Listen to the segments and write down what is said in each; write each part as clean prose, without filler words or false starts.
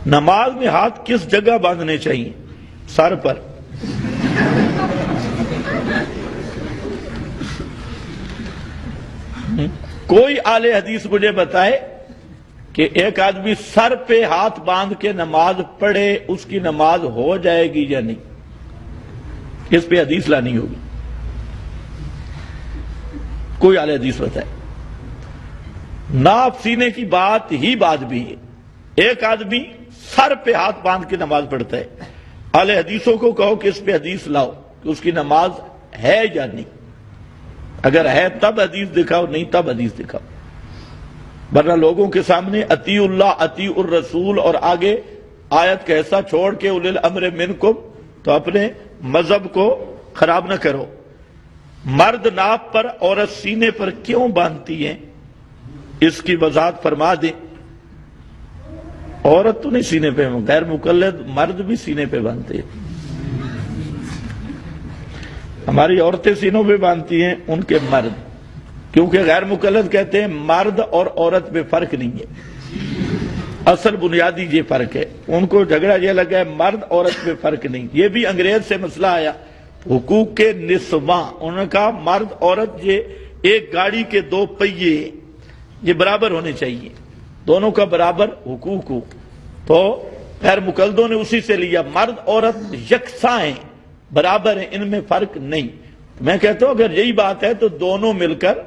نماز میں ہاتھ کس جگہ باندھنے چاہیے؟ سر پر۔ کوئی اہل حدیث مجھے بتائے کہ ایک آدمی سر پہ ہاتھ باندھ کے نماز پڑھے اس کی نماز ہو جائے گی یا نہیں؟ اس پہ حدیث لانی ہوگی۔ کوئی اہل حدیث بتائے۔ ناف سینے کی بات ہی بات بھی ہے۔ ایک آدمی سر پہ ہاتھ باندھ کے نماز پڑھتا ہے، اہل حدیثوں کو کہو کہ اس پہ حدیث لاؤ کہ اس کی نماز ہے یا نہیں۔ اگر ہے تب حدیث دکھاؤ، نہیں تب حدیث دکھاؤ، ورنہ لوگوں کے سامنے اطیعوا اللہ اطیعوا الرسول اور آگے آیت کا حصہ چھوڑ کے اولی الامر منکم، تو اپنے مذہب کو خراب نہ کرو۔ مرد ناف پر عورت سینے پر کیوں باندھتی ہیں، اس کی وضاحت فرما دیں۔ عورت تو نہیں سینے پہ، غیر مقلد مرد بھی سینے پہ باندھتے ہیں۔ ہماری عورتیں سینوں پہ باندھتی ہیں، ان کے مرد، کیونکہ غیر مقلد کہتے ہیں مرد اور عورت میں فرق نہیں ہے، اصل بنیادی یہ فرق ہے۔ ان کو جھگڑا یہ لگا ہے مرد عورت میں فرق نہیں۔ یہ بھی انگریز سے مسئلہ آیا، حقوق کے نسواں، انہوں نے کہا مرد عورت یہ ایک گاڑی کے دو پہیے یہ برابر ہونے چاہیے، دونوں کا برابر حقوق ہو۔ تو غیر مقلدوں نے اسی سے لیا، مرد عورت یکساں ہیں، برابر ہیں، ان میں فرق نہیں۔ میں کہتا ہوں اگر یہی بات ہے تو دونوں مل کر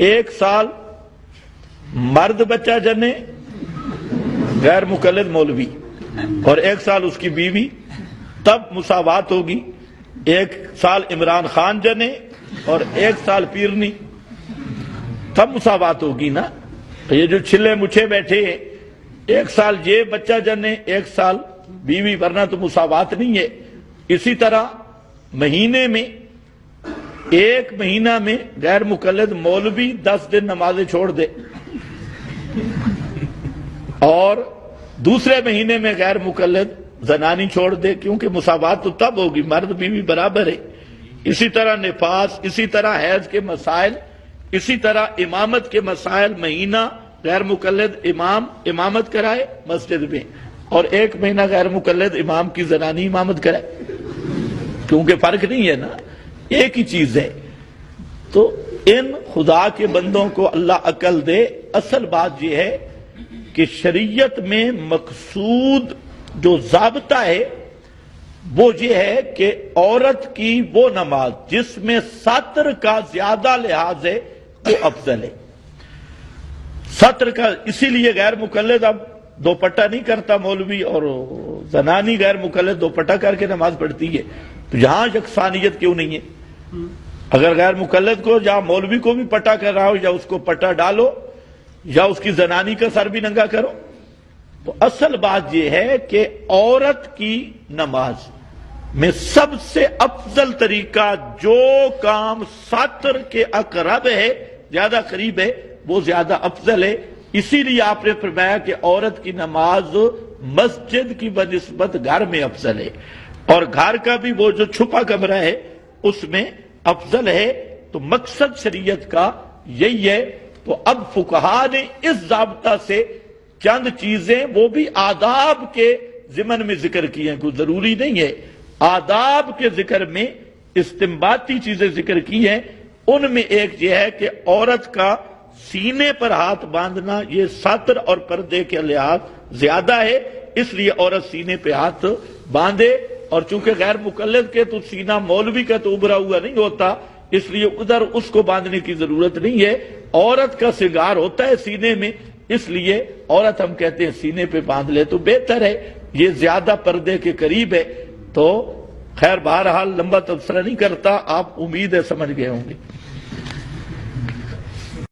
ایک سال مرد بچہ جنے غیر مقلد مولوی، اور ایک سال اس کی بیوی، تب مساوات ہوگی۔ ایک سال عمران خان جنے اور ایک سال پیرنی، تب مساوات ہوگی نا۔ یہ جو چھلے مچھے بیٹھے ہیں، ایک سال یہ بچہ جنے ایک سال بیوی، ورنہ تو مساوات نہیں ہے۔ اسی طرح مہینے میں، ایک مہینہ میں غیر مقلد مولوی 10 دن نمازیں چھوڑ دے، اور دوسرے مہینے میں غیر مقلد زنانی چھوڑ دے، کیونکہ مساوات تو تب ہوگی، مرد بیوی برابر ہے۔ اسی طرح نفاس، اسی طرح حیض کے مسائل، اسی طرح امامت کے مسائل، مہینہ غیر مقلد امام امامت کرائے مسجد میں، اور ایک مہینہ غیر مقلد امام کی زنانی امامت کرائے، کیونکہ فرق نہیں ہے نا، ایک ہی چیز ہے۔ تو ان خدا کے بندوں کو اللہ عقل دے۔ اصل بات یہ ہے کہ شریعت میں مقصود جو ضابطہ ہے وہ یہ ہے کہ عورت کی وہ نماز جس میں ساتر کا زیادہ لحاظ ہے وہ افضل ہے۔ ساتر کا اسی لیے غیر مقلد اب دوپٹہ نہیں کرتا مولوی، اور زنانی غیر مقلد دوپٹہ کر کے نماز پڑھتی ہے، تو یہاں یکسانیت کیوں نہیں ہے؟ اگر غیر مقلد کو یا مولوی کو بھی پٹا کر رہا ہو، یا اس کو پٹا ڈالو، یا اس کی زنانی کا سر بھی ننگا کرو۔ تو اصل بات یہ ہے کہ عورت کی نماز میں سب سے افضل طریقہ جو کام ساتر کے اقرب ہے، زیادہ قریب ہے، وہ زیادہ افضل ہے۔ اسی لیے آپ نے فرمایا کہ عورت کی نماز مسجد کی بنسبت گھر میں افضل ہے، اور گھر کا بھی وہ جو چھپا کمرہ ہے اس میں افضل ہے۔ تو مقصد شریعت کا یہی ہے۔ تو اب فقہا نے اس ضابطہ سے چند چیزیں وہ بھی آداب کے ضمن میں ذکر کی ہیں، کوئی ضروری نہیں ہے، آداب کے ذکر میں استنباطی چیزیں ذکر کی ہیں۔ ان میں ایک یہ ہے کہ عورت کا سینے پر ہاتھ باندھنا یہ ساتر اور پردے کے لحاظ زیادہ ہے، اس لیے عورت سینے پہ ہاتھ باندھے۔ اور چونکہ غیر مقلد کے تو سینہ مولوی کا تو ابھرا ہوا نہیں ہوتا، اس لیے ادھر اس کو باندھنے کی ضرورت نہیں ہے۔ عورت کا سنگار ہوتا ہے سینے میں، اس لیے عورت ہم کہتے ہیں سینے پہ باندھ لے تو بہتر ہے، یہ زیادہ پردے کے قریب ہے۔ تو خیر بہرحال لمبا تبصرہ نہیں کرتا، آپ امید ہے سمجھ گئے ہوں گے۔